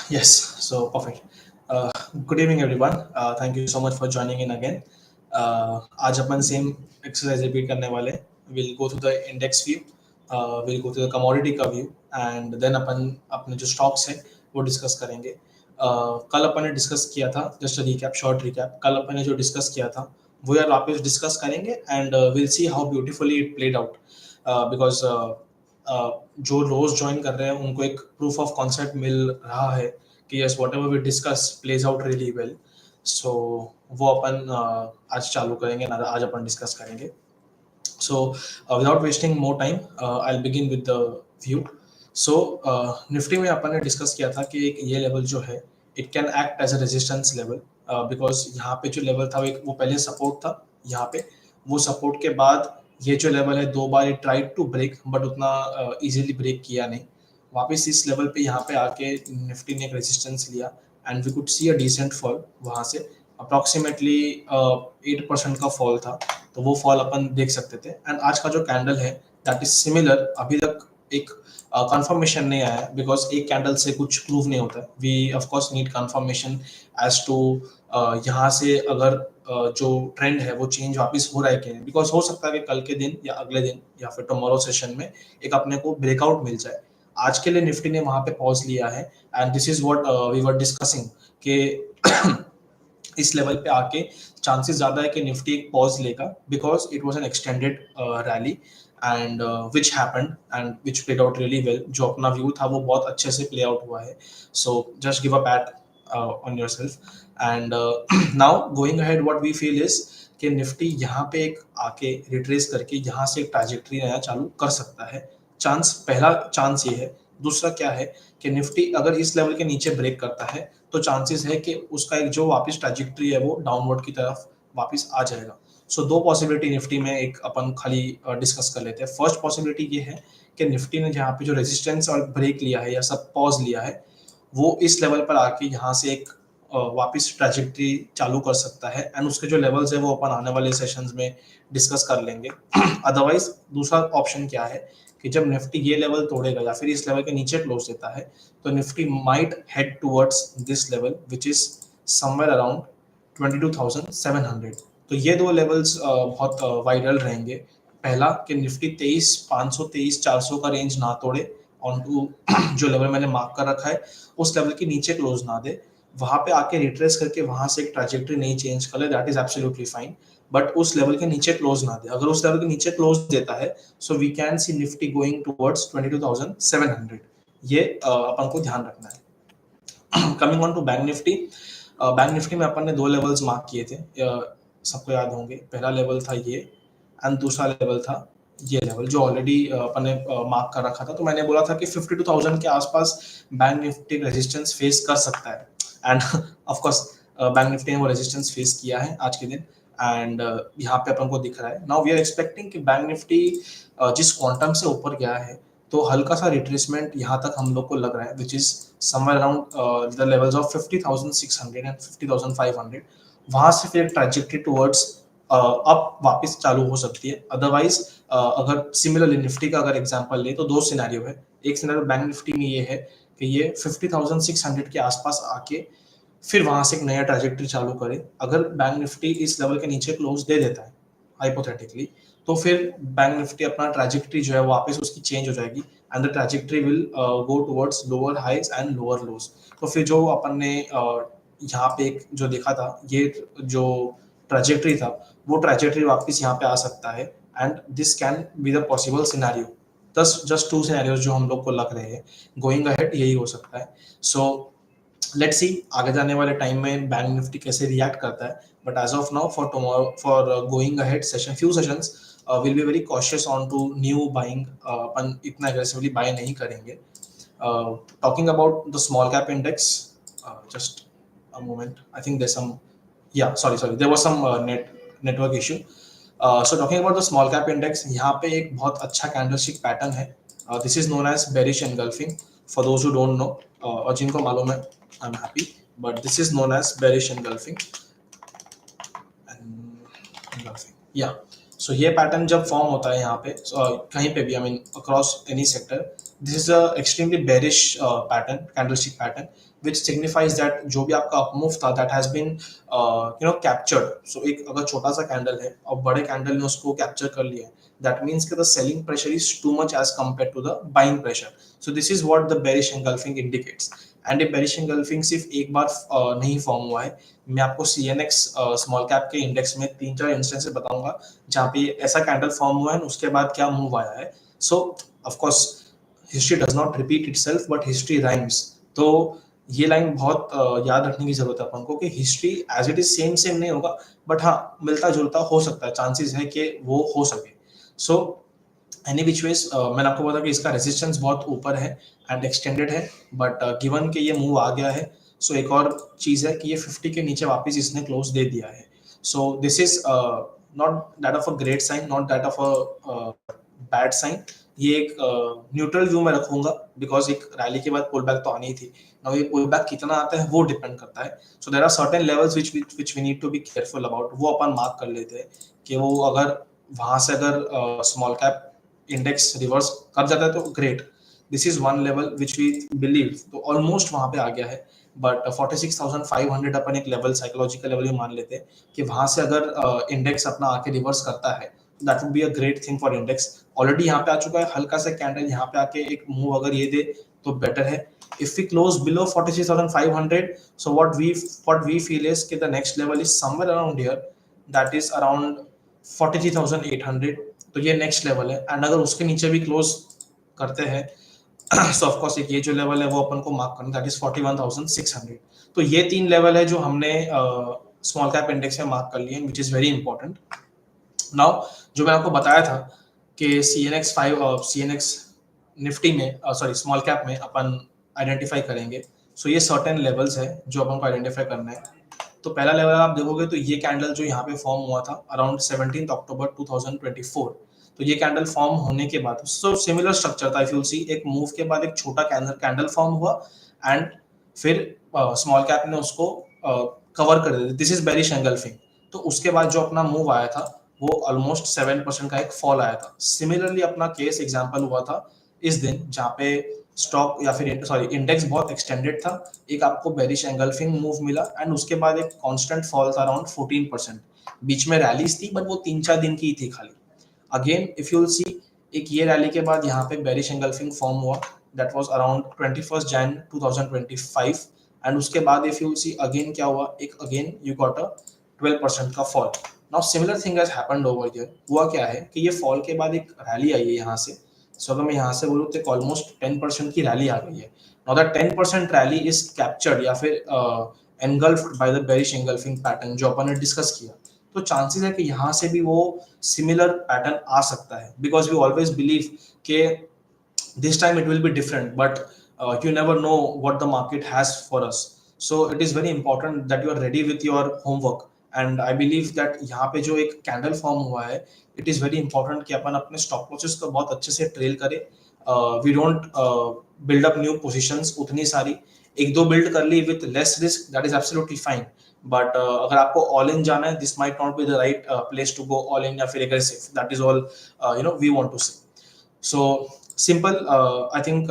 Yes, so perfect. Uh, Good evening, everyone. Thank you so much for joining in again. आज अपन same exercise repeat करने वाले. We'll go through the index view, we'll go through the commodity का view, and then अपन अपने जो stocks है वो discuss करेंगे. कल अपन ने डिस्कस किया था, जस्ट रिकैप, शॉर्ट रिकैप. कल अपन ने जो डिस्कस किया था वो यार वापस डिस्कस करेंगे and will see how beautifully it played out. Because जो रोज ज्वाइन कर रहे हैं उनको एक प्रूफ ऑफ कॉन्सेप्ट मिल रहा है कि yes whatever we discuss plays out really well. So वो अपन आज चालू करेंगे ना, आज अपन डिस्कस करेंगे. So, without wasting more time, I'll begin with the view. So, Nifty में अपन ने डिस्कस किया था कि एक ये लेवल जो है it can act as a resistance level, because यहाँ पे जो लेवल था वो पहले सपोर्ट था. यहाँ पे वो सपोर्ट के बाद ये जो लेवल है दो बार it tried to break but उतना इजीली ब्रेक किया नहीं. वापस इस लेवल पे यहाँ पे आके निफ्टी ने एक रेजिस्टेंस लिया and we could see a decent fall. वहाँ से अप्रॉक्सीमेटली 8% का फॉल था, तो वो फॉल अपन देख सकते थे. एंड आज का जो कैंडल है दैट इज सिमिलर. अभी तक एक कंफर्मेशन नहीं आया बिकॉज एक कैंडल से कुछ प्रूव नहीं होता. We of course need confirmation as to यहाँ से अगर जो ट्रेंड है वो चेंज वापस हो रहा है कि नहीं. बिकॉज हो सकता है कि कल के दिन या अगले दिन या फिर टुमारो सेशन में एक अपने को ब्रेकआउट मिल जाए. आज के लिए निफ्टी ने वहां पे पॉज लिया है and this is what we were discussing कि इस लेवल पे आके चांसेस ज्यादा है कि निफ्टी एक पॉज लेगा because it was an extended rally and which happened and which played out really well. जो अपना व्यू था वो बहुत अच्छे से प्ले आउट हुआ है. So just give a pat on yourself. And now going ahead what we feel is कि निफ्टी यहाँ पे एक आके रिट्रेस करके यहाँ से एक ट्रैजेक्टरी नया चालू कर सकता है. चांस, पहला चांस ये है. दूसरा क्या है कि निफ्टी अगर इस लेवल के नीचे ब्रेक करता है तो चांसेस है कि उसका एक जो वापस ट्रैजेक्टरी है वो डाउनवर्ड की तरफ वापस आ जाएगा. सो दो पॉसिबिलिटी निफ्टी में एक अपन खाली डिस्कस कर लेते हैं. फर्स्ट पॉसिबिलिटी ये है कि निफ्टी ने जहाँ पे जो रेजिस्टेंस और ब्रेक लिया है या सब पॉज लिया है वो इस लेवल पर आके यहाँ से एक वापस ट्रैजेक्टरी चालू कर सकता है एंड उसके जो लेवल्स है वो अपन आने वाले सेशंस में डिस्कस कर लेंगे. अदरवाइज दूसरा ऑप्शन क्या है कि जब निफ्टी ये लेवल तोड़ेगा या फिर इस लेवल के नीचे क्लोज देता है तो Nifty might head towards this level which is somewhere around 22,700. तो ये दो लेवल्स बहुत वाइरल रहेंगे. पहला कि निफ्टी 23,500 23,400 का रेंज ना तोड़े ऑन टू जो लेवल मैंने मार्क कर रखा है उस लेवल के नीचे क्लोज ना दे. वहां पे आके रिट्रेस करके वहां से एक ट्रैजेक्टरी नहीं चेंज कर ले, that is absolutely fine. But उस लेवल के नीचे क्लोज ना दे. अगर उस लेवल के नीचे क्लोज देता है so we can see Nifty going towards 22,700. ये अपन को ध्यान रखना है. Coming on to bank Nifty. Bank Nifty में अपन ने दो लेवल्स मार्क किए थे, सबको याद होंगे. पहला लेवल था ये एंड दूसरा लेवल था ये लेवल जो ऑलरेडी अपन ने मार्क कर रखा था. तो मैंने बोला था कि 52,000 के आसपास बैंक निफ्टी रेजिस्टेंस फेस कर सकता है end of course bank Nifty ने वो रेजिस्टेंस फेस किया है आज के दिन एंड यहाँ पे अपन को दिख रहा है. नाउ वी आर एक्सपेक्टिंग कि बैंक निफ्टी जिस क्वांटम से ऊपर गया है तो हल्का सा रिट्रेसमेंट यहाँ तक हम लोग को लग रहा है which is somewhere around the levels of 50,600 and 50,500. वहां से फिर ट्रैजेक्टरी टुवर्ड्स अप वापस चालू हो सकती है. अदरवाइज अगर सिमिलरली निफ्टी का अगर एग्जांपल ले तो दो सिनेरियो है. एक सिनेरियो बैंक निफ्टी में ये है कि ये 50,600 के आसपास आके फिर वहां से एक नया ट्रैजेक्टरी चालू करे. अगर बैंक निफ्टी इस लेवल के नीचे क्लोज दे देता है हाइपोथेटिकली तो फिर बैंक निफ्टी अपना ट्रैजेक्टरी जो है वापस उसकी चेंज हो जाएगी and the trajectory will go towards lower highs and lower lows. तो फिर जो अपन ने यहाँ पे एक जो देखा था ये जो ट्रैजेक्टरी था वो ट्रैजेक्टरी वापस यहाँ पे आ सकता है and this can be the possible scenario. Just two scenarios जो हम लोग को लग रहे हैं. गोइंग अहेड यही हो सकता है. सो लेट्स सी आगे जाने वाले टाइम में बैंक निफ्टी कैसे रिएक्ट करता है. But as of now for tomorrow for going ahead session few sessions will be very cautious on to new buying. अपन इतना एग्रेसिवली बाय नहीं करेंगे. Talking about the small cap index, just a moment, I think there's some, yeah, sorry, there was some network issue. So talking about the small cap index, यहाँ पे एक बहुत अच्छा candlestick pattern है. This is known as bearish engulfing. For those who don't know, और जिनको मालूम है, I'm happy, but this is known as bearish engulfing. And engulfing, yeah. सो ये पैटर्न जब फॉर्म होता है यहाँ पे कहीं पे भी, I mean across any sector, this is a extremely bearish pattern, candlestick pattern, which signifies that जो भी आपका अप मूव था that has been captured. So एक अगर छोटा सा कैंडल है और बड़े कैंडल ने उसको कैप्चर कर लिया है, that means कि the selling pressure is too much as compared to the buying pressure. So this is what the bearish engulfing indicates. And ये बेरिश engulfing सिर्फ एक बार नहीं फॉर्म हुआ है. मैं आपको CNX स्मॉल कैप के इंडेक्स में 3-4 इंस्टेंसेस बताऊंगा जहाँ पे ऐसा कैंडल फॉर्म हुआ है, उसके बाद क्या मूव आया है. सो of course history does not repeat itself but history rhymes. तो ये लाइन बहुत याद रखने की जरूरत है अपन को कि history as it is same नहीं होगा, बट हाँ मिलता जुलता हो सकता है, चांसेस है कि वो हो सके. सो एनी विच वेज मैंने आपको बताया कि इसका रेजिस्टेंस बहुत ऊपर है एंड एक्सटेंडेड है, बट गिवन के ये मूव आ गया है, सो एक और चीज है कि ये 50 के नीचे वापस इसने क्लोज दे दिया है. So this is not that of a great sign, not that of a bad sign. ये एक न्यूट्रल व्यू में रखूंगा बिकॉज एक रैली के बाद पुल बैक तो आनी थी. नाउ ये पुल बैक कितना आता है वो डिपेंड करता है. So there are certain levels which we need to be careful about. वो अपन मार्क कर लेते हैं कि वो अगर वहां से अगर स्मॉल कैप इंडेक्स रिवर्स कर जाता है तो great. This is one level which we believe, तो ऑलमोस्ट वहां पे आ गया है. बट 46,500 अपन एक लेवल, साइकोलॉजिकल लेवल मान लेते हैं कि वहां से अगर इंडेक्स अपना आके रिवर्स करता है, that would be a great thing for index. Already यहाँ पे आ चुका है, हल्का सा कैंडल यहाँ पे आके एक मूव अगर ये दे तो बेटर है. If we close below 46,500, so what we feel is कि the next level is somewhere around here, that is around 43,800. तो ये नेक्स्ट लेवल है. एंड अगर उसके नीचे भी क्लोज करते हैं सो ऑफ कोर्स एक ये जो लेवल है वो अपन को मार्क करना, दैट इज 41,600. तो ये 3 लेवल है जो हमने स्मॉल कैप इंडेक्स में मार्क कर लिए, which is very important. Now जो मैं आपको बताया था कि CNX निफ्टी में सॉरी स्मॉल कैप में अपन आइडेंटिफाई करेंगे. सो ये सर्टेन लेवल्स है जो अपन को आइडेंटिफाई करना है. तो पहला लेवल आप देखोगे तो ये कैंडल जो यहाँ पे फॉर्म हुआ था अराउंड 17 अक्टूबर 2024. तो ये कैंडल फॉर्म होने के बाद सो सिमिलर स्ट्रक्चर था. इफ यू सी एक मूव के बाद एक छोटा कैंडल फॉर्म हुआ एंड फिर स्मॉल कैप ने उसको कवर कर दिया. This is bearish engulfing. तो उसके बाद जो अपना मूव आया था वो ऑलमोस्ट 7% का एक फॉल आया था. सिमिलरली अपना केस एग्जांपल हुआ था इस दिन जहाँ पे स्टॉक या फिर सॉरी इंडेक्स बहुत एक्सटेंडेड था, एक आपको बेरिश एंगल्फिंग मूव मिला एंड उसके बाद एक कांस्टेंट फॉल था अराउंड 14%. बीच में रैलीज थी बट वो 3-4 दिन की थी खाली. अगेन इफ यू विल सी एक ये रैली के बाद यहाँ पे बेरिश एंगल्फिंग फॉर्म हुआ, that was around 21 Jain 2025. And उसके बाद if you will see again क्या हुआ, एक अगेन यू गॉट अ 12% का fall. Now similar thing has happened over here. हुआ क्या है कि ये फॉल के बाद एक रैली आई है यहाँ से. सो अगर मैं यहाँ से बोलूँ तो ऑलमोस्ट 10% की रैली आ गई है. Now that 10% rally is captured या फिर engulfed by the bearish engulfing pattern जो अपन ने डिस्कस किया. तो चांसेस है कि यहाँ से भी वो सिमिलर पैटर्न आ सकता है बिकॉज वी ऑलवेज बिलीव कि this time it will be different, but you never know what the market has for us. So it is very important that you are ready with your homework. And I believe that यहाँ पे जो एक candle form हुआ है, it is very important कि अपन अपने stop losses को बहुत अच्छे से ट्रेल करें. We don't build up new positions उतनी सारी. एक दो बिल्ड कर ली with less risk, that is absolutely fine. But अगर आपको all in जाना है, this might not be the right place to go all in या फिर aggressive. That is all we want to say. So simple I think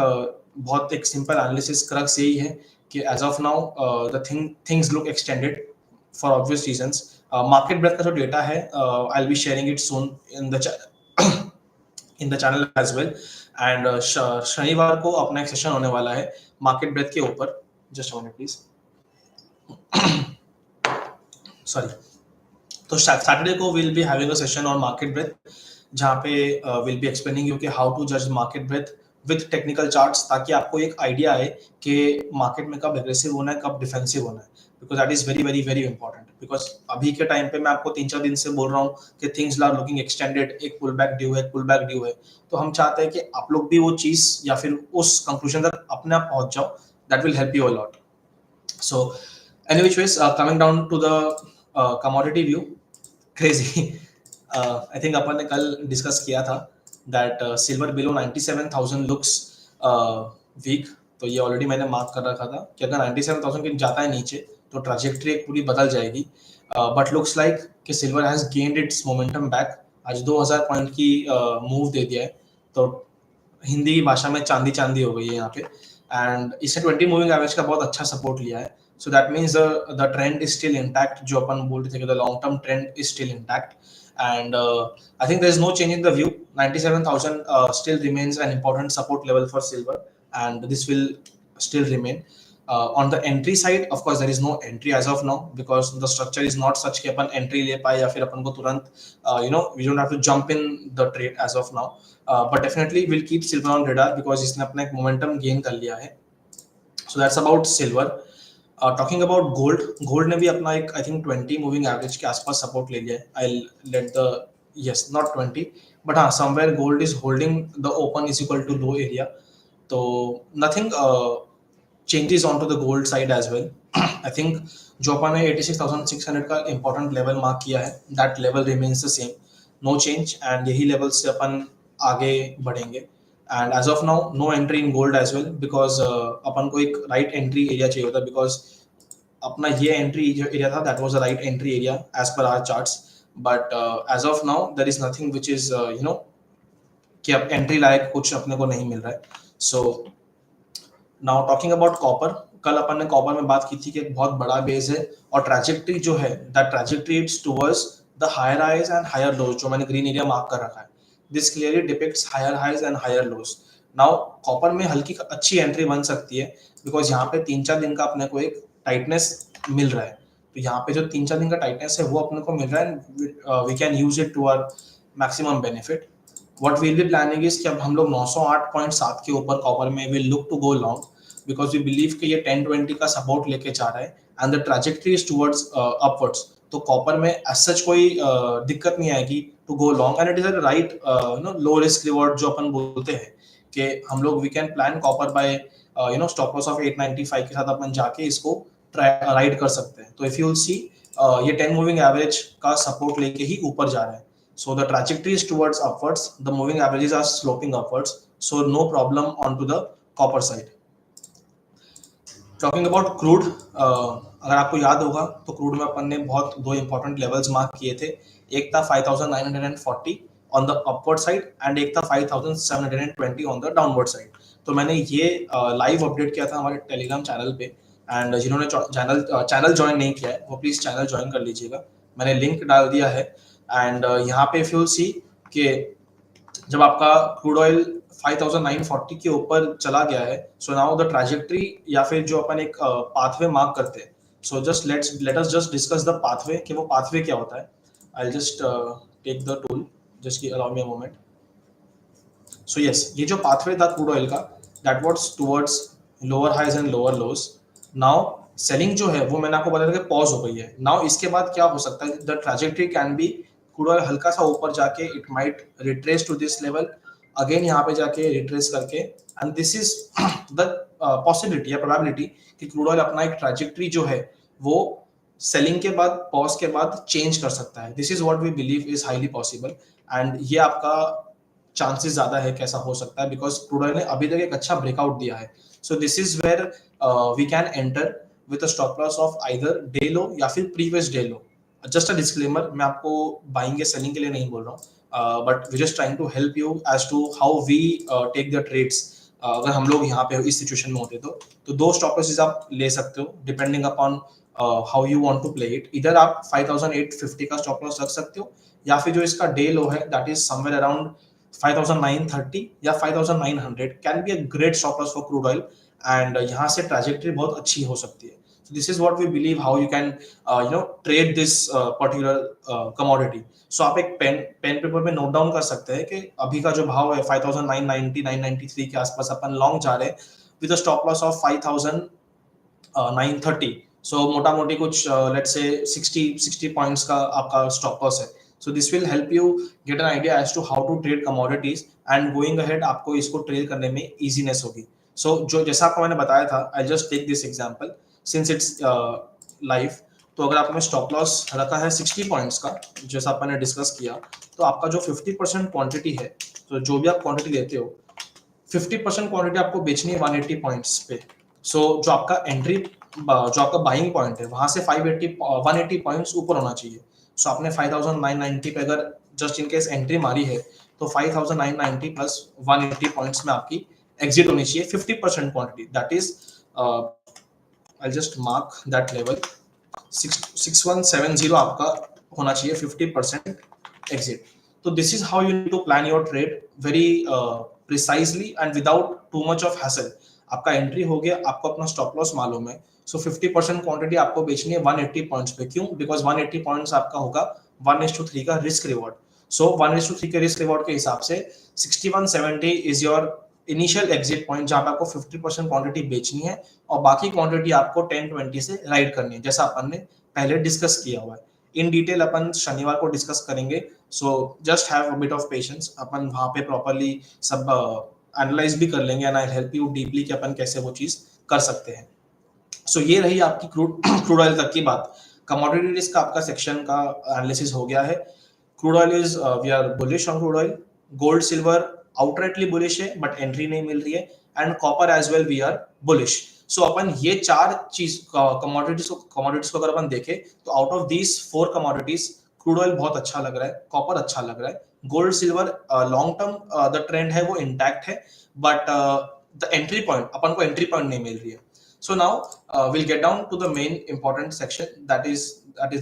बहुत एक simple analysis crux यही है कि as of now the things look extended for obvious reasons. Market breath का जो data है I will be sharing it soon in the channel as well. And शनिवार को अपना एक सेशन होने वाला है मार्केट ब्रेथ के ऊपर. Just a minute please, sorry. तो सैटरडे को will be having a session on market breath जहाँ पे विल बी एक्सप्लेनिंग यू कि हाउ टू जज market breath with technical charts, ताकि आपको एक आइडिया आए कि मार्केट में कब एग्रेसिव होना है कब डिफेंसिव होना है. Because that is very very very important. Because अभी के टाइम पे मैं आपको 3-4 दिन से बोल रहा हूँ कि थिंग्स आर लुकिंग एक्सटेंडेड, एक पुल बैक ड्यू है, एक पुल बैक ड्यू है. तो हम चाहते हैं कि आप लोग भी वो चीज या फिर उस कंक्लूजन तक अपने आप पहुंच जाओ. That will help you a lot. So any which ways, coming down to the commodity view, crazy. I think अपन ने कल डिस्कस किया था that silver below 97,000 looks weak. तो ये ऑलरेडी मैंने मार्क कर रखा था कि अगर 97,000 के जाता है नीचे तो ट्रैजेक्टरी पूरी बदल जाएगी. बट लुक्स लाइक कि silver has gained it's momentum back आज 2000 पॉइंट की मूव दे दिया है, तो हिंदी की भाषा में चांदी चांदी हो गई है यहाँ पे। एंड इसने 20 मूविंग एवरेज का बहुत अच्छा सपोर्ट लिया है, so that means the trend is still intact, जो अपन बोल रहे थे कि the long term trend is still intact. And I think there is no change in the view, 97,000 still remains an important support level for silver, and this will still remain. On the entry side, of course, there is no entry as of now because the structure is not such कि अपन entry ले पाए या फिर अपन को तुरंत we don't have to jump in the trade as of now. But definitely we'll keep silver on radar because इसने अपना एक momentum gain कर लिया है. So that's about silver. Talking about gold ने भी अपना एक I think 20 moving average के आसपास support ले लिया है. I'll let the yes not 20 but हाँ somewhere gold is holding the open is equal to low area. So nothing changes onto the gold side as well. I think जो अपन ने 86,600 का important level mark किया है, that level remains the same, no change, and यही level से अपन आगे बढ़ेंगे. And as of now, no entry in gold as well because अपन को एक right entry area चाहिए होता है because अपना ये entry area था, that was the right entry area as per our charts. But as of now, there is nothing which is कि अब entry लायक कुछ अपने को नहीं मिल रहा है. So now talking about copper, कल अपन ने कॉपर में बात की थी कि एक बहुत बड़ा बेस है और ट्रैजेक्टरी जो है that trajectory it's towards the higher highs and higher lows, जो मैंने ग्रीन एरिया मार्क कर रखा है. This clearly depicts higher highs and higher lows. Now copper में हल्की अच्छी एंट्री बन सकती है बिकॉज यहाँ पे 3-4 दिन का अपने को एक टाइटनेस मिल रहा है. तो यहाँ पे जो 3-4 दिन का टाइटनेस है वो अपने को मिल रहा है, we can use it to our maximum benefit. What we'll be planning is कि अब हम लोग 908.7 के ऊपर कॉपर में will look to go long because we believe कि ये 1020 का सपोर्ट लेके जा रहा है and the trajectory is towards upwards. तो कॉपर में as such कोई दिक्कत नहीं आएगी to go long and it is a right low risk reward जो अपन बोलते हैं कि हम लोग we can plan copper by stop loss of 895 के साथ अपन जाके इसको राइड कर सकते हैं. तो if you will see ये 10 मूविंग एवरेज का सपोर्ट लेके ही ऊपर जा रहा है. So the trajectory is towards upwards, the moving averages are sloping upwards, so no problem onto the copper side. Talking about crude, अगर आपको याद होगा तो क्रूड में अपन ने बहुत दो इंपॉर्टेंट लेवल्स मार्क किए थे. एक था 5,940 on the upward side and एक था 5,720 ऑन द डाउनवर्ड साइड. तो मैंने ये लाइव अपडेट किया था हमारे टेलीग्राम चैनल पे एंड जिन्होंने चैनल ज्वाइन नहीं किया है वो प्लीज चैनल ज्वाइन कर लीजिएगा, मैंने लिंक डाल दिया है. एंड यहाँ पे फ्यूल सी कि जब आपका क्रूड ऑयल 5,940 के ऊपर चला गया है, सो नाउ द ट्रैजेक्टरी या फिर जो अपन एक पाथवे मार्क करते हैं, so just let us just discuss the pathway कि वो पाथवे क्या होता है. I just take the tool, just allow me a moment. So yes, ये जो पाथवे था क्रूड ऑयल का that was towards lower highs and lower lows. Now selling जो है वो मैंने आपको बताया था कि पॉज हो गई है. नाउ इसके बाद क्या हो सकता है, the trajectory can be crude oil हल्का सा ऊपर जाके it might retrace to this level, again यहाँ पे जाके रिट्रेस करके, and this is the possibility या प्रोबेबिलिटी कि क्रूड ऑयल अपना एक ट्रैजेक्टरी जो है वो सेलिंग के बाद पॉज के बाद चेंज कर सकता है. This is what we believe is highly possible and ये आपका चांसेस ज्यादा है कैसा हो सकता है बिकॉज क्रूड ऑयल ने अभी तक एक अच्छा ब्रेकआउट दिया है. So this is where we can enter with a stop loss of either day low या फिर previous day low. Just a disclaimer, मैं आपको बाइंग या सेलिंग के लिए नहीं बोल रहा हूँ, but we just trying to help you as to how we take the trades. अगर हम लोग यहाँ पे इस सिचुएशन में होते तो दो स्टॉप लॉसेस आप ले सकते हो depending upon how you want to play it. इधर आप 5,850 का स्टॉप लॉस रख सकते हो या फिर जो इसका डे लो है दैट इज समवेयर अराउंड 5,930 या 5,900 can be a great stop loss for crude oil and यहाँ से ट्रैजेक्टरी बहुत अच्छी हो सकती है. So this is what we believe how you can trade this particular commodity. So आप एक पेन पेपर में नोट डाउन कर सकते हैं कि अभी का जो भाव है 5,990 993 के आसपास अपन लॉन्ग जा रहे हैं with a stop loss of 5,930. सो मोटा मोटी कुछ लेट्स से 60 पॉइंट्स का आपका स्टॉप लॉस है. So this will help you get an idea as to how to trade commodities and going ahead आपको इसको ट्रेड करने में easiness होगी. So जो जैसा आपको मैंने बताया था, I'll just take this example since it's live. तो अगर आपने स्टॉप लॉस रखा है 60 पॉइंट्स का जैसा अपन ने डिस्कस किया, तो आपका जो 50% क्वांटिटी है, तो जो भी आप क्वांटिटी लेते हो 50% क्वांटिटी आपको बेचनी है 180 पॉइंट्स पे. सो जो आपका एंट्री जो आपका बाइंग पॉइंट है वहां से 180 पॉइंट्स ऊपर होना चाहिए. सो आपने 5990 पे अगर जस्ट इन केस एंट्री मारी है तो 5990 प्लस 180 पॉइंट्स में आपकी एग्जिट होनी चाहिए 50% quantity, that is I just mark that level 6170 आपका होना चाहिए 50% exit. So this is how you need to plan your trade very precisely and without too much of hassle. आपका एंट्री हो गया, आपको अपना स्टॉप लॉस मालूम है, सो 50% क्वांटिटी आपको बेचनी है 180 पॉइंट्स पे। क्यों? बिकॉज 180 पॉइंट्स आपका होगा 1:3 का रिस्क रिवॉर्ड। सो 1:3 के रिस्क रिवॉर्ड के हिसाब से 6170 is your initial exit point, जहां पे आपको 50% क्वांटिटी बेचनी है और बाकी क्वांटिटी आपको 10-20 से राइड करनी है, जैसा अपन ने पहले डिस्कस किया हुआ है। इन डिटेल अपन शनिवार को डिस्कस करेंगे, so just have a bit of patience. अपन वहां पे प्रॉपर्ली सब एनालाइज भी कर लेंगे and I help you deeply कि अपन कैसे वो चीज कर सकते हैं। सो ये रही आपकी क्रूड ऑयल तक की बात। कमोडिटी रिस्क आपका सेक्शन का एनालिसिस हो गया है। Crude oil is we are bullish on crude oil. Gold silver outrightly bullish है बट एंट्री नहीं मिल रही है, and copper as well we are bullish. So अपन ये चार चीज कमोडिटीज को अगर अपन देखें तो out of these 4 commodities crude oil बहुत अच्छा लग रहा है, कॉपर अच्छा लग रहा है, gold silver long term the trend है वो इंटैक्ट है, बट द एंट्री पॉइंट अपन को एंट्री पॉइंट नहीं मिल रही है। So now we'll get down to the main important section, that is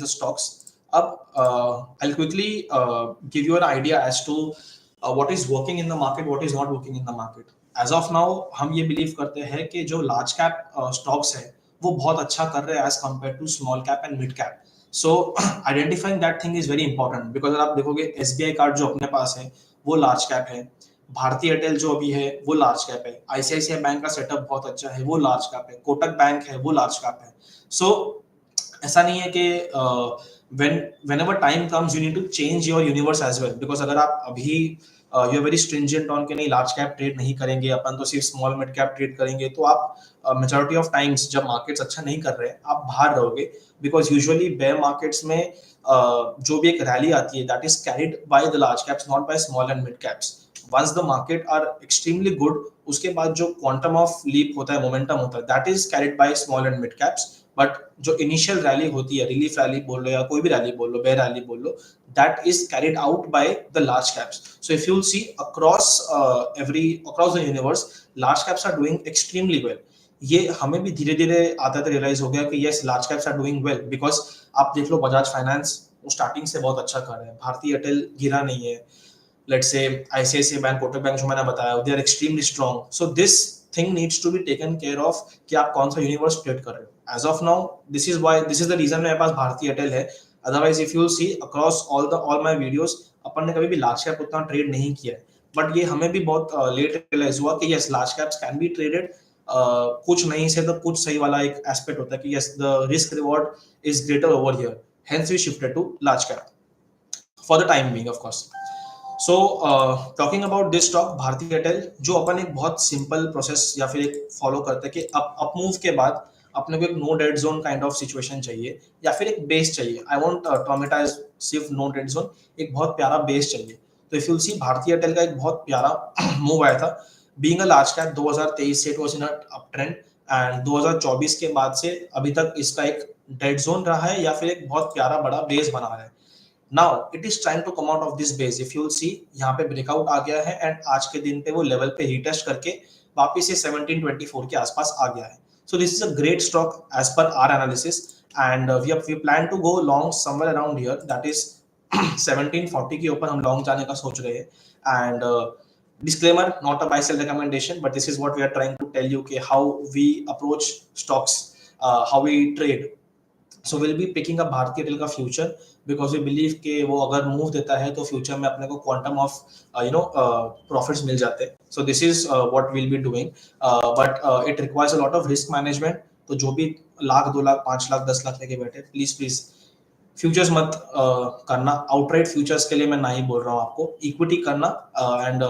the stocks. Ab I'll quickly give you an idea as to what is working in the market, what is not working in the market. As of now हम ये believe करते हैं कि जो large cap stocks है वो बहुत अच्छा कर रहे हैं as compared to small cap and mid cap. So identifying that thing is very important, because अगर आप देखोगे SBI कार्ड जो अपने पास है वो large cap है, भारतीय एयरटेल जो अभी है वो लार्ज कैप है, आईसीआईसीआई बैंक का सेटअप बहुत अच्छा है वो लार्ज कैप है, कोटक बैंक है वो लार्ज कैप है। सो ऐसा नहीं है कि whenever time comes you need to change your universe as well, because अगर आप अभी you are very stringent on के नहीं लार्ज कैप ट्रेड नहीं करेंगे अपन तो सिर्फ स्मॉल मिड कैप ट्रेड करेंगे, तो आप मेजॉरिटी ऑफ टाइम्स जब मार्केट्स अच्छा नहीं कर रहे हैं आप बाहर रहोगे, बिकॉज यूजुअली बेयर मार्केट्स में जो भी एक रैली आती है that is carried by the large caps, not by small and mid caps. once the market are extremely good, उसके बाद जो quantum of leap होता है, momentum होता है, that is carried by small and mid caps, but जो initial rally होती है, relief rally बोल लो या कोई भी rally बोल लो, bear rally बोल लो, that is carried out by the large caps. So if you'll see across the universe, large caps are doing extremely well. ये हमें भी धीरे धीरे आता था रियलाइज हो गया कि yes, large caps are doing well, because आप देख लो बजाज फाइनेंस वो स्टार्टिंग से बहुत अच्छा कर रहे हैं, भारतीय एयरटेल गिरा नहीं है, let's say ICICI Bank, Kotak Bank जो मैंने बताया, they are extremely strong. So this thing needs to be taken care of कि आप कौन सा यूनिवर्स ट्रेड कर रहे हो। As of now, this is the reason मेरे पास भारतीय एयरटेल है। Otherwise, if you see across all my videos, अपन ने कभी भी लार्ज कैप उतना ट्रेड नहीं किया है, बट ये हमें भी बहुत लेट रियलाइज हुआ कि yes, large caps can be traded. कुछ नहीं से तो कुछ सही वाला एक एस्पेक्ट होता है कि yes, the risk reward is greater over here. Hence we shifted to large cap for the time being, of course. So talking about this stock भारतीय एयरटेल, जो अपन एक बहुत सिंपल प्रोसेस या फिर एक फॉलो करते हैं कि अप मूव के बाद अपने को एक no dead zone kind of situation चाहिए या फिर एक बेस चाहिए। I want term it as सिर्फ नो डेड जोन, एक बहुत प्यारा बेस चाहिए। तो इफ यू सी भारतीय एयरटेल का एक बहुत प्यारा मूव आया था, बीइंग अ लार्ज कैप 2023 से it was in a up trend, and 2024 के बाद से अभी तक इसका एक डेड जोन रहा है या फिर एक बहुत प्यारा बड़ा बेस बना रहा है। Now it is trying to come out of this base. If you'll see यहाँ पे ब्रेकआउट आ गया है एंड आज के दिन पे वो लेवल पे रीटेस्ट करके वापस से 1724 के आसपास आ गया है। So this is a great stock as per our analysis, and we plan to go long somewhere around here, that is 1740 के ऊपर हम लॉन्ग जाने का सोच रहे हैं। And disclaimer, not a buy sell recommendation, but this is what we are trying to tell you कि how we approach stocks, how we trade. So we'll be picking up भारतीय एयरटेल का future, because we believe कि वो अगर move देता है तो future में अपने को क्वांटम ऑफ प्रॉफिट्स मिल जाते हैं। सो this is what will be doing, but it requires a lot of risk management. तो जो भी लाख 2 लाख 5 लाख 10 लाख लेके बैठे, प्लीज फ्यूचर्स मत करना। आउटराइट फ्यूचर्स के लिए मैं ना ही बोल रहा हूँ आपको, इक्विटी करना, एंड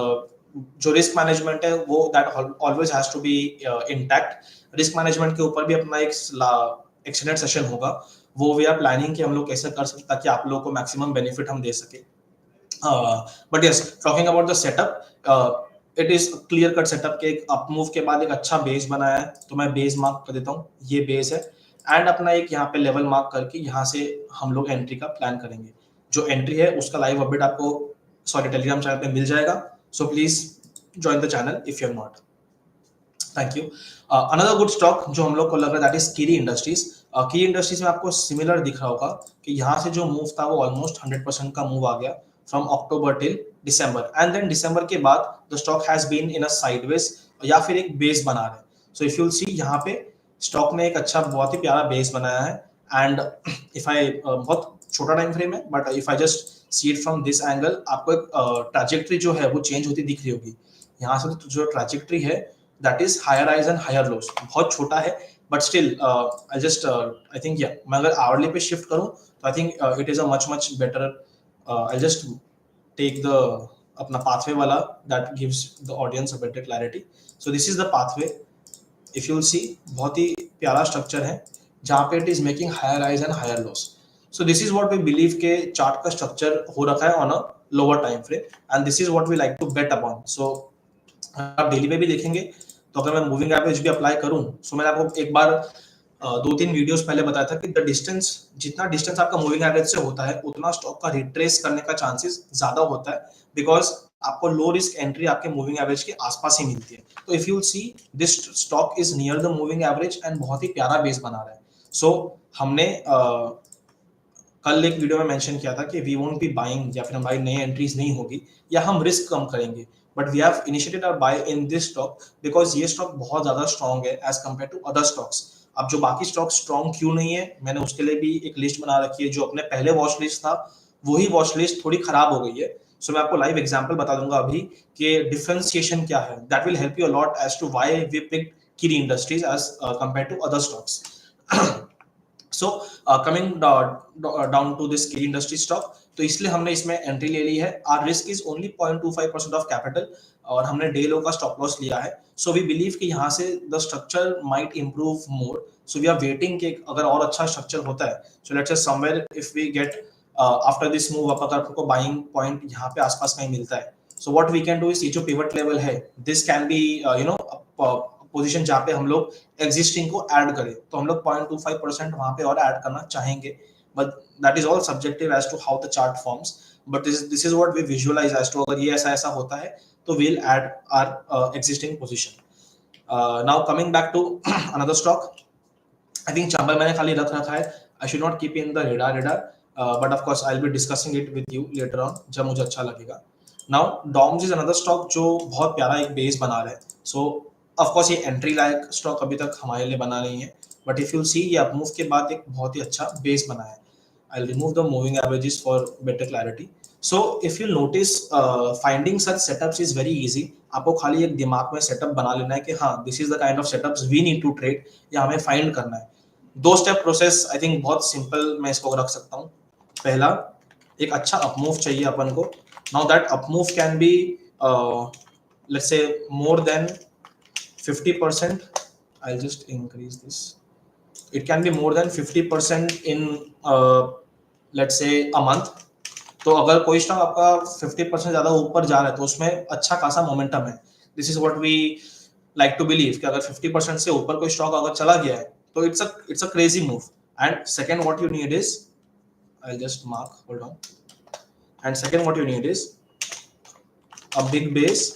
जो रिस्क मैनेजमेंट है वो that always has to be intact. Risk management के ऊपर भी अपना एक एक्सटेंडेड सेशन होगा, वो वी आर प्लानिंग कि हम लोग कैसे कर सकते ताकि आप लोगों को मैक्सिमम बेनिफिट हम दे सके। But yes, talking about the setup, it is clear cut setup के एक अप मूव के बाद एक अच्छा बेस बनाया है, तो मैं बेस मार्क कर देता हूँ, ये बेस है, एंड अपना एक यहाँ पे लेवल मार्क करके यहाँ से हम लोग एंट्री का प्लान करेंगे। जो एंट्री है उसका लाइव अपडेट आपको सॉरी टेलीग्राम चैनल पे मिल जाएगा. So please join the channel if you are not. Thank you. Another good stock जो हम लोग को लग रहा है that is Kiri Industries. Kiri Industries में आपको सिमिलर दिख रहा होगा कि यहाँ से जो मूव था वो ऑलमोस्ट 100% का मूव आ गया from October till December, and then दिसंबर के बाद the stock has been in a sideways या फिर एक बेस बना रहा है. So if you will see यहाँ पे स्टॉक ने एक अच्छा बहुत ही प्यारा बेस बनाया है. एंड इफ आई बहुत छोटा टाइम फ्रेम है but if I just see it from this angle, आपको एक ट्रैजेक्टरी जो है वो चेंज होती दिख रही होगी. यहाँ से तो जो ट्रैजेक्टरी है that is higher highs and higher lows. बहुत छोटा है but still I just I think yeah, मैं अगर hourly पे shift करूँ तो I think it is a much better. I'll just take the अपना pathway वाला that gives the audience a better clarity. So this is the pathway. If you will see बहुत ही प्यारा structure है जहाँ पे it is making higher highs and higher lows. So this is what we believe के chart का structure हो रखा है on a lower time frame and this is what we like to bet upon. So आप daily पे भी देखेंगे तो अगर मैं मूविंग एवरेज भी अप्लाई करूं सो मैंने आपको एक बार 2-3 वीडियोस पहले बताया था कि द डिस्टेंस जितना डिस्टेंस आपका मूविंग एवरेज से होता है उतना स्टॉक का रिट्रेस करने का चांसेस ज्यादा होता है बिकॉज आपको लो रिस्क एंट्री आपके मूविंग एवरेज के आसपास ही मिलती है. तो if you see this stock is near the moving average and बहुत ही प्यारा बेस बना रहा है. सो हमने कल एक वीडियो में मेंशन किया था कि वी वोंट बी बाइंग या फिर हमारी नई एंट्रीज नहीं होगी या हम रिस्क कम करेंगे. But we have initiated our buy in this stock because ये स्टॉक बहुत ज्यादा स्ट्रॉन्ग है as compare to other stocks. अब जो बाकी स्टॉक स्ट्रॉन्ग क्यों नहीं है मैंने उसके लिए भी एक लिस्ट बना रखी है. जो अपने पहले वॉच लिस्ट था वही वॉच लिस्ट थोड़ी खराब हो गई है. सो मैं आपको लाइव एग्जांपल बता दूंगा अभी कि डिफरेंशिएशन क्या है. That will help you a lot as to why we picked Kiri industries as compare to other stocks. So coming down to this Kiri industry stock, तो इसलिए हमने इसमें एंट्री ले ली है. Our risk is only 0.25% of capital और हमने day लो का स्टॉप लॉस लिया है. सो वी बिलीव कि यहाँ से the structure might improve more. So we are waiting कि अगर और अच्छा स्ट्रक्चर होता है so let's say somewhere if we get after this move up अगर आपको बाइंग पॉइंट यहाँ पे आसपास कहीं मिलता है so what we can do is ये जो पिवट लेवल है this can be you know position जहाँ पे हम लोग एग्जिस्टिंग को ऐड करें. तो हम लोग 0.25% वहां पे और ऐड करना चाहेंगे but that is all subjective as to how the chart forms. But this is what we visualize as to अगर ये ऐसा होता है तो we'll add our existing position. Now coming back to another stock, I think चावल मैंने खाली रख रखा है. I should not keep in the radar, but of course I'll be discussing it with you later on जब मुझे अच्छा लगेगा. Now DOMS is another stock जो बहुत प्यारा एक बेस बना रहा है. So of course ये एंट्री लायक स्टॉक अभी तक हमारे लिए बना नहीं है बट इफ यू सी ये अपमूव के बाद एक बहुत ही अच्छा बेस बना है. I'll remove the moving averages for better clarity. So if you notice, finding such setups is very easy. आपको खाली एक दिमाग में सेटअप बना लेना है कि हाँ this is the kind of setups we need to trade या हमें फाइंड करना है. 2 स्टेप प्रोसेस आई थिंक बहुत सिंपल मैं इसको रख सकता हूँ. पहला एक अच्छा अपमूव चाहिए अपन को. Now that upmove can be let's say more than 50%. I'll just increase this. It can be more than 50% in let's say a month. तो अगर कोई स्टॉक आपका 50% ज्यादा ऊपर जा रहा है तो उसमें अच्छा खासा मोमेंटम है. This is what we like to believe कि अगर 50% से ऊपर कोई स्टॉक अगर चला गया है तो it's a crazy move. And second what you need is I just mark hold on. And second what you need is a big base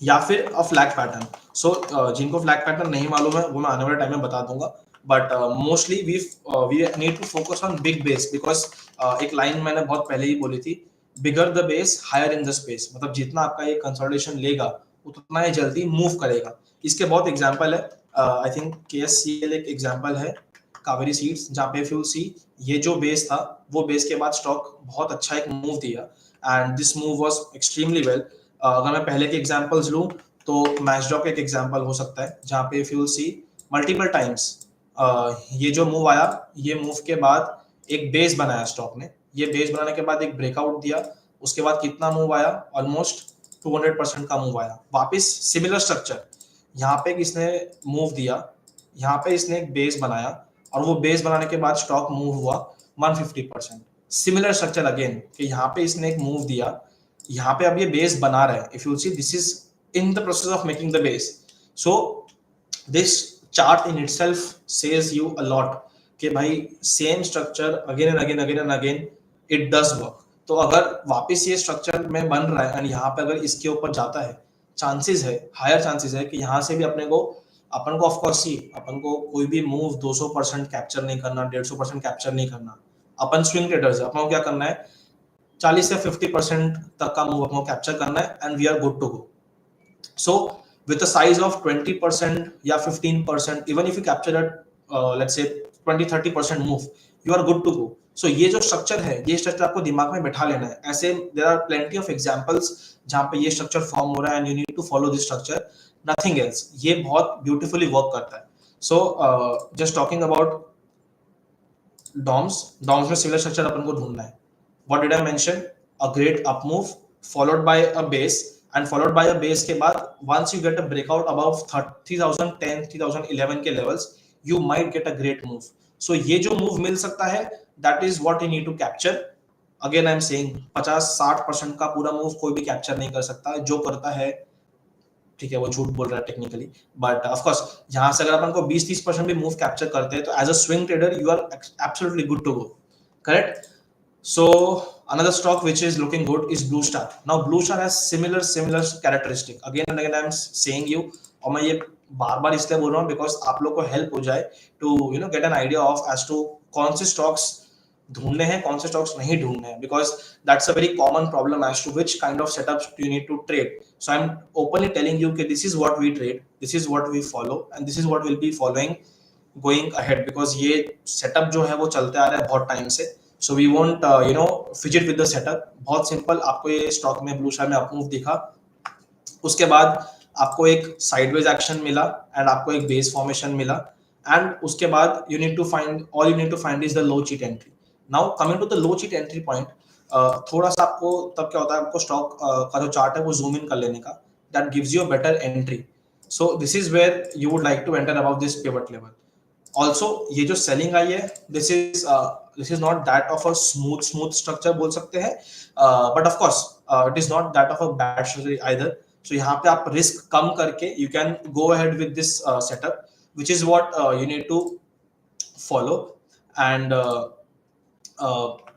या फिर अ फ्लैग पैटर्न. सो जिनको फ्लैग पैटर्न नहीं मालूम है वो मैं आने वाले टाइम में बता दूंगा. But mostly we need to focus on big base because एक लाइन मैंने बहुत पहले ही बोली थी, bigger the base higher in the space. मतलब जितना आपका ये कंसोलिडेशन लेगा उतना ही जल्दी मूव करेगा. इसके बहुत एग्जांपल है. आई थिंक KSCL एक एग्जांपल है, कावेरी सीड्स, जहाँ पे फ्यूल सी ये जो बेस था वो बेस के बाद स्टॉक बहुत अच्छा एक मूव दिया and this move was extremely well. अगर मैं पहले के एग्जांपल्स लूं तो मैचडॉक एक एग्जांपल हो सकता है जहाँ पे फ्यूल सी मल्टीपल टाइम्स ये जो मूव आया ये मूव के बाद एक बेस बनाया स्टॉक ने. ये बेस बनाने के बाद एक ब्रेकआउट दिया. उसके बाद कितना मूव आया, ऑलमोस्ट 200% का मूव आया. वापस सिमिलर स्ट्रक्चर यहाँ पे इसने मूव दिया, यहाँ पे इसने एक बेस बनाया और वो बेस बनाने के बाद स्टॉक मूव हुआ 150%. सिमिलर स्ट्रक्चर अगेन कि यहाँ पे इसने एक मूव दिया, यहाँ पे अब ये बेस बना रहा है. If you see this is in the process of making the base. So this chart in itself says you a lot कि भाई same structure again and again it does work. तो अगर वापस ये स्ट्रक्चर में बन रहा है एंड यहाँ पे अगर इसके ऊपर जाता है, चांसेस है, हायर चांसेस है कि यहाँ से भी अपन को ऑफ कोर्स ही अपन को कोई भी मूव 200% कैप्चर नहीं करना, 150% कैप्चर नहीं करना। अपन स्विंग ट्रेडर्स है, अपन को क्या करना है, 40 से 50% तक का मूव अपन को कैप्चर करना है and we are good to go. So with a size of 20% या 15%, even if you capture at let's say 20-30% move, you are good to go. So ये जो स्ट्रक्चर है, ये स्ट्रक्चर आपको दिमाग में बैठा लेना है। ऐसे there are plenty of examples जहाँ पे ये स्ट्रक्चर फॉर्म हो रहा है and you need to follow this structure, nothing else. ये बहुत beautifully work करता है। So just talking about DOMs में सिमिलर स्ट्रक्चर अपन को ढूंढना है। What did I mention? A great up move followed by a base, and followed by a base के बाद once you get a breakout above 3010 3011 के levels, you might get a great move. So ये जो move मिल सकता है, that is what you need to capture. Again I am saying 50-60% का पूरा move कोई भी कैप्चर नहीं कर सकता, जो करता है ठीक है वो झूठ बोल रहा है टेक्निकली, बट ऑफ कोर्स यहाँ से अगर अपन को 20-30% भी मूव कैप्चर करते हैं तो as a swing trader you are absolutely good to go, correct. So another stock which is looking good is Blue Star. Now Blue Star has similar characteristic. Again and again I am saying you, और मैं ये बार-बार इसलिए बोल रहा हूँ because आप लोग को हेल्प हो जाए to get an idea of as to कौन से stocks ढूंढने हैं, कौन से stocks नहीं ढूंढने हैं, because that's a very common problem as to which kind of setups you need to trade. So I'm openly telling you that this is what we trade, this is what we follow, and this is what we'll be following going ahead, because ये setup जो है वो चलते आ रहा है बहुत time से। So we won't fidget with the setup. बहुत सिंपल, आपको ये स्टॉक में ब्लू स्टार में अप मूव दिखा, उसके बाद आपको एक साइडवेज एक्शन मिला एंड आपको एक बेस फॉर्मेशन मिला, एंड उसके बाद you need to find is the low cheat entry. Now coming to the low cheat entry point, थोड़ा सा आपको तब क्या होता है, आपको स्टॉक का जो चार्ट है वो जूम इन कर लेने का, that gives you a better entry. So this is where you would like to enter above this pivot level. Also ये जो सेलिंग आई है, this is not that of a smooth structure बोल सकते हैं, but of course it is not that of a bad structure either. So यहाँ पे आप risk कम करके you can go ahead with this setup, which is what you need to follow. And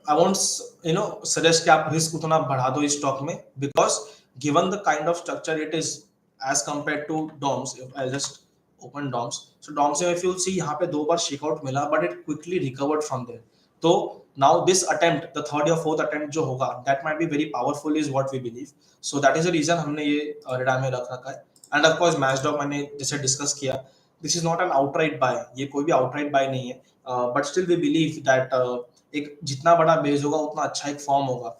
I won't suggest कि आप risk उतना बढ़ा दो इस स्टॉक में, because given the kind of structure it is as compared to DOMs. If I just open DOMs, so DOMs if you see यहाँ पे दो बार शेकआउट मिला, but it quickly recovered from there. तो now this attempt, the third or fourth attempt जो होगा, that might be very powerful is what we believe. So that is the reason हमने ये रेडा में रख रखा है. And of course मैचडॉग मैंने जैसे डिस्कस किया, this is not an outright buy, ये कोई भी outright buy नहीं है, but still we believe that एक जितना बड़ा बेस होगा उतना अच्छा एक फॉर्म होगा.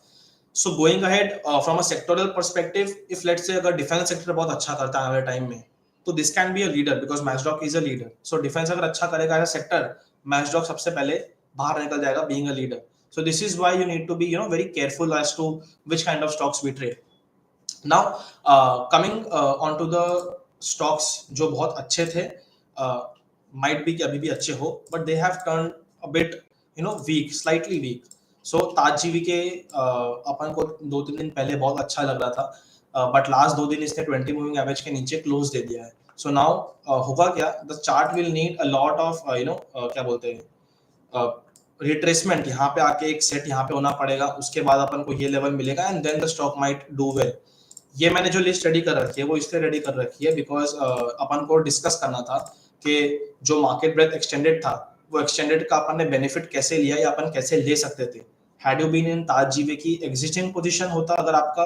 So going ahead from a sectoral perspective, if let's say अगर डिफेंस सेक्टर बहुत अच्छा करता है आने वाले टाइम में, तो this can be a leader because मैचडॉग is a leader. So defence अगर अच्छा करेगा एज अ सेक्टर, मैचडॉग सबसे पहले बाहर निकल जाएगा being a leader. So this is why you need to be very careful as to which kind of stocks we trade. Now coming on to the stocks जो बहुत अच्छे थे, माइट बी कि अभी भी अच्छे हो, but they have turn a bit weak, slightly weak. So Taj G V के अपन को 2-3 दिन पहले बहुत अच्छा लग रहा था, बट लास्ट 2 दिन इसने 20 मूविंग एवरेज के नीचे क्लोज दे दिया है. सो नाउ होगा क्या, the chart will need a lot of क्या बोलते हैं रिट्रेसमेंट. यहाँ पे आके एक सेट यहाँ पे होना पड़ेगा, उसके बाद अपन को ये लेवल मिलेगा and then the stock might do well. ये मैंने जो लिस्ट रेडी कर रखी है वो इसलिए रेडी कर रखी है बिकॉज अपन को डिस्कस करना था कि जो मार्केट ब्रेथ एक्सटेंडेड था, वो एक्सटेंडेड का अपन ने बेनिफिट कैसे लिया या अपन कैसे ले सकते थे. हैड यू बीन इन ताज जीवी की एग्जिस्टिंग पोजीशन होता अगर आपका,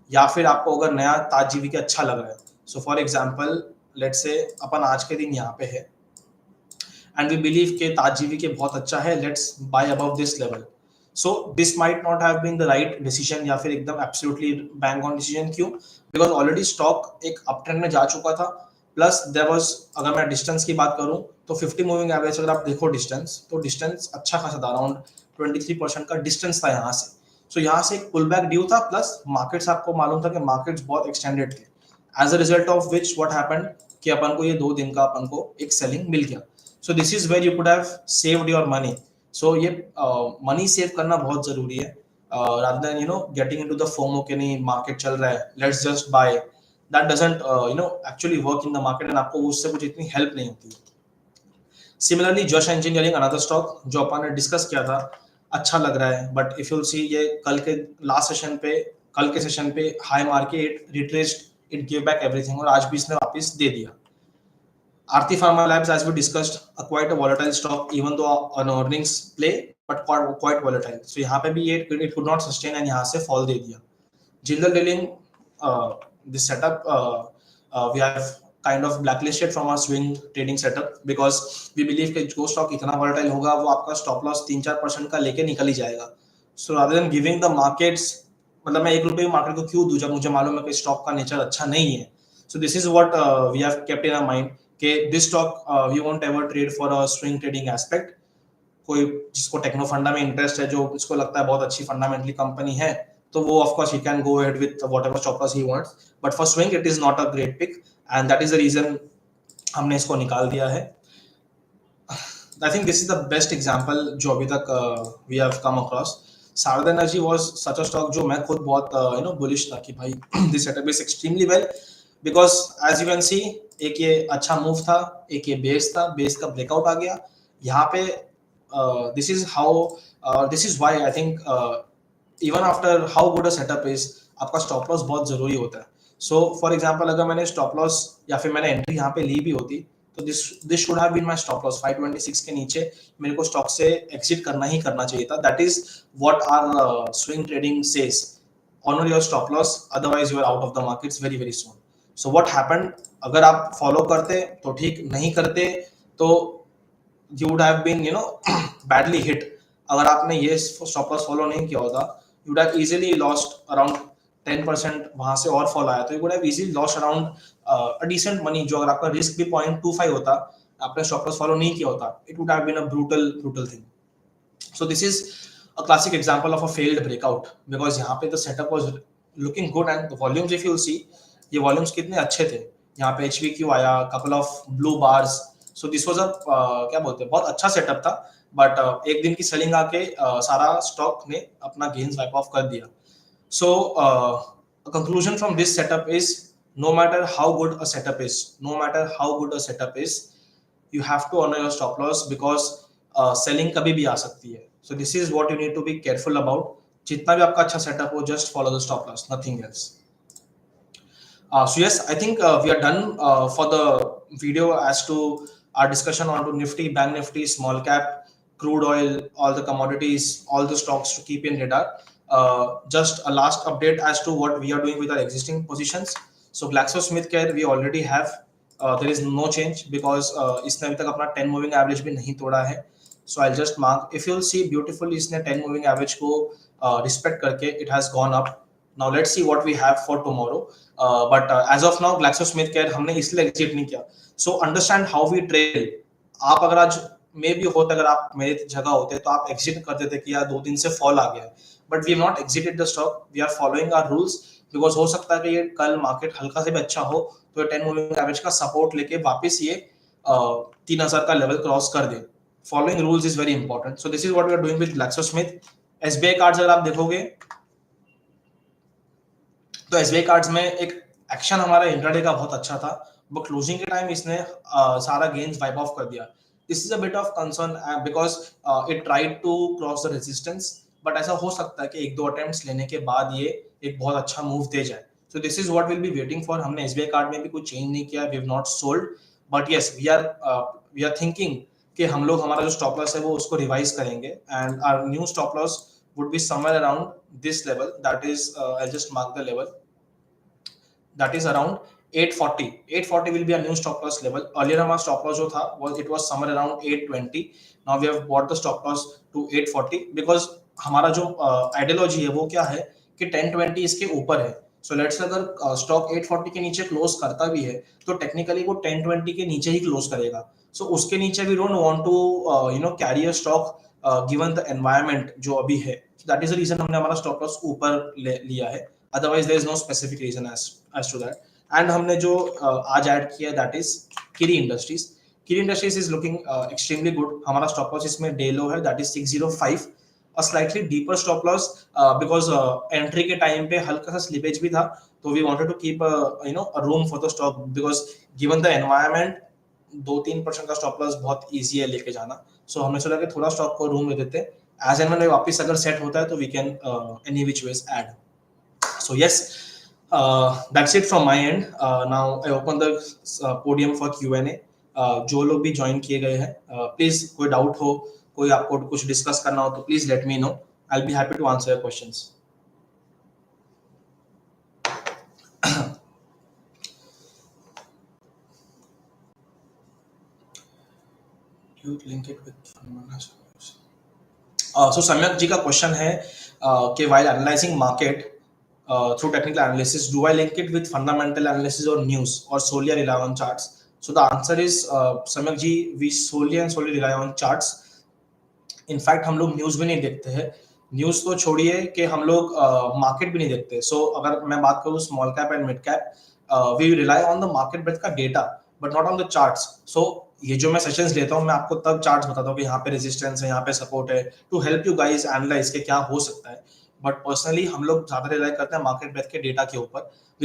या फिर आपको अगर नया ताज जीवी के अच्छा लग रहा है. So for example let's say अपन आज के दिन यहाँ पे है एंड वी बिलीव के ताज जीवी के बहुत अच्छा है, let's buy above this level. So this might not have been the right decision या फिर एकदम एब्सोल्युटली बैंग ऑन डिसीजन. क्यों? बिकॉज ऑलरेडी स्टॉक एक अप ट्रेंड में जा चुका था, प्लस देयर वाज, अगर मैं डिस्टेंस की बात करूं तो 50 मूविंग एवरेज अगर आप देखो डिस्टेंस, तो डिस्टेंस अच्छा खासा था, अराउंड 23% का डिस्टेंस था यहाँ से. सो यहाँ से एक पुल बैक ड्यू था, प्लस मार्केट्स आपको मालूम था कि मार्केट्स बहुत एक्सटेंडेड थे. As a result of which what happened कि अपन को ये 2 दिन का अपन को एक सेलिंग मिल गया. So this is where you could have saved your money. So ये मनी सेव करना बहुत जरूरी है, rather than getting into the FOMO कि नहीं मार्केट चल रहा है let's just buy. That doesn't actually work in the market and आपको उससे कुछ इतनी हेल्प नहीं होती. Similarly, Josh Engineering, another stock जो अपन ने डिस्कस किया था, अच्छा लग रहा है, बट इफ यू सी ये कल के सेशन पे हाई मार के it retraced, it give back everything, और आज भी इसने वापस दे दिया. Aarti Pharma Labs, as we discussed, quite a volatile stock, even though an earnings play, but quite volatile. So यहाँ पे भी it could not sustain and यहाँ से fall दे दिया. Jindal Drilling, this setup, we have kind of blacklisted from our swing trading setup because we believe कि जो stock इतना volatile होगा वो आपका stop loss 3-4% का लेके निकल ही जाएगा. So rather than giving the markets, मतलब मैं 1 रुपए मार्केट को क्यों दूं जब मुझे मालूम है कि स्टॉक का नेचर अच्छा नहीं है. So this is what we have kept in our mind कि this stock we won't ever trade for a swing trading aspect. कोई जिसको टेक्नो फंडा में इंटरेस्ट है, जो इसको लगता है बहुत अच्छी फंडामेंटली कंपनी है, तो वो of course he can go ahead with whatever stop loss he wants, but for swing it is not a great pick, and that is the reason हमने इसको निकाल दिया है. I think this is the best example जो अभी तक we have come across. Sharda energy was such a stock जो मैं खुद बहुत बुलिश था कि भाई this setup is extremely well, because as you can see एक ये अच्छा मूव था, एक ये बेस था, बेस का ब्रेकआउट आ गया यहाँ पे. This is how this is why I think even after how good a setup is, आपका स्टॉप लॉस बहुत जरूरी होता है. सो फॉर एग्जांपल अगर मैंने स्टॉप लॉस या फिर मैंने एंट्री यहाँ पे ली भी होती, तो this should have been my stop loss. 526 के नीचे मेरे को स्टॉक से एग्जिट करना ही करना चाहिए था. That is what our swing trading says. Honour your stop loss, otherwise you are out of the markets very very soon. So what happened, अगर आप फॉलो करते तो ठीक, नहीं करते तो you would have been badly hit. अगर आपने ये stop loss follow नहीं किया होता, you would have easily lost around 10%. वहां से और fall आया तो you would have easily lost around a decent money. जो अगर आपका risk भी 0.25 होता, आपने stop loss follow नहीं किया होता, it would have been a brutal thing. So this is a classic example of a failed breakout, because यहाँ पे the setup was looking good and the volumes if you see, ये volumes कितने अच्छे थे. यहाँ पे HVQ आया, couple of blue bars. So this was a क्या बोलते हैं, बहुत अच्छा सेटअप था, बट एक दिन की सेलिंग आके सारा स्टॉक ने अपना गेन्स वाइप ऑफ कर दिया. So conclusion from this setup is, no matter how good a setup is, you have to honor your stop loss, because selling कभी भी आ सकती है. So this is what you need to be careful about. जितना भी आपका अच्छा setup हो, just follow the stop loss, nothing else. So yes, I think we are done for the video as to our discussion on to Nifty, Bank Nifty, small cap, crude oil, all the commodities, all the stocks to keep in radar. Just a last update as to what we are doing with our existing positions. So GlaxoSmithKline we already have. There is no change because इसने अभी तक अपना 10 moving average भी नहीं तोड़ा है. So I'll just mark. If you'll see beautifully, इसने 10 moving average को respect करके it has gone up. Now let's see what we have for tomorrow. But as of now GlaxoSmithKline हमने इसलिए exit नहीं किया. So understand how we trade. आप अगर आज मे भी होता, अगर आप मेरे जगह होते तो आप एग्जिट कर देते कि यार 2 दिन से फॉल आ गया है, but we have not exited the stock. We are following our rules, because हो सकता है कि ये कल मार्केट हल्का से भी अच्छा हो तो ये 10 मूविंग एवरेज का सपोर्ट लेके वापस ये 3000 का लेवल क्रॉस कर दे. Following rules is very important. So this is what we are doing with GlaxoSmith. SBI cards अगर आप देखोगे तो SBI कार्ड्स में एक एक्शन हमारा इंट्राडे का बहुत अच्छा था, बट क्लोजिंग के टाइम इसने सारा गेन्स वाइप ऑफ कर दिया. This is a bit of concern because it tried to cross the resistance, but ऐसा हो सकता है कि 1-2 अटेम्प्ट्स लेने के बाद ये एक बहुत अच्छा मूव दे जाए. So this is what will be waiting for. हमने SBI कार्ड में भी कुछ चेंज नहीं किया, we have not sold, but yes we are thinking कि हम लोग हमारा जो स्टॉप लॉस है वो उसको रिवाइज करेंगे, and our new stop loss would be somewhere around this level. That is I'll just mark the level. That is around 840. 840 will be a new stop loss level. Earlier हमारा stop loss जो था it was somewhere around 820. Now we have brought the stop loss to 840 because हमारा जो ideology है वो क्या है कि 1020 इसके ऊपर है. So let's say अगर स्टॉक 840 के नीचे क्लोज करता भी है तो टेक्निकली वो 1020 के नीचे ही क्लोज करेगा. So उसके नीचे we don't want to carry a stock given the environment जो अभी है. So that is the reason हमने हमारा stop loss ऊपर लिया है. Otherwise there is no specific reason as to that. And हमने जो आज ऐड किया that is Kiri Industries. Kiri Industries is looking extremely good. हमारा stop loss इसमें day low है that is 605. A slightly deeper stop loss because entry के time पे हल्का सा slippage भी था, तो we wanted to keep a room for the stock because given the environment 2-3% का stop loss बहुत easy है लेके जाना. So हमने सोचा कि थोड़ा स्टॉक को रूम ले देते एज एंड व्हेन वापस अगर सेट होता है तो we can any which ways add. So yes, that's it from my end. Now I open the podium for Q&A. जो लोग भी ज्वाइन किए गए हैं, प्लीज कोई डाउट हो, कोई आपको कुछ डिस्कस करना हो तो please let me know. I will be happy to answer your questions. You link it with so सम्यक जी का क्वेश्चन है कि while analyzing market through technical analysis, do I link it with fundamental analysis or news, or solely rely on charts? So the answer is सम्यक जी, we solely rely on charts. In fact हम लोग news भी नहीं देखते हैं. News तो छोड़िए कि हम लोग मार्केट भी नहीं देखते. सो अगर मैं बात करूँ small cap and mid cap, we rely on the market breath का data but not on the charts. So ये जो मैं सेशंस लेता हूँ, मैं आपको तब चार्ट्स बताता हूँ कि यहाँ पे रेजिस्टेंस है, यहाँ पे सपोर्ट है, to help you guys analyse के क्या हो सकता है. बट पर्सनली हम लोग ज्यादा रिलाई करते हैं मार्केट ब्रेथ के डेटा के ऊपर.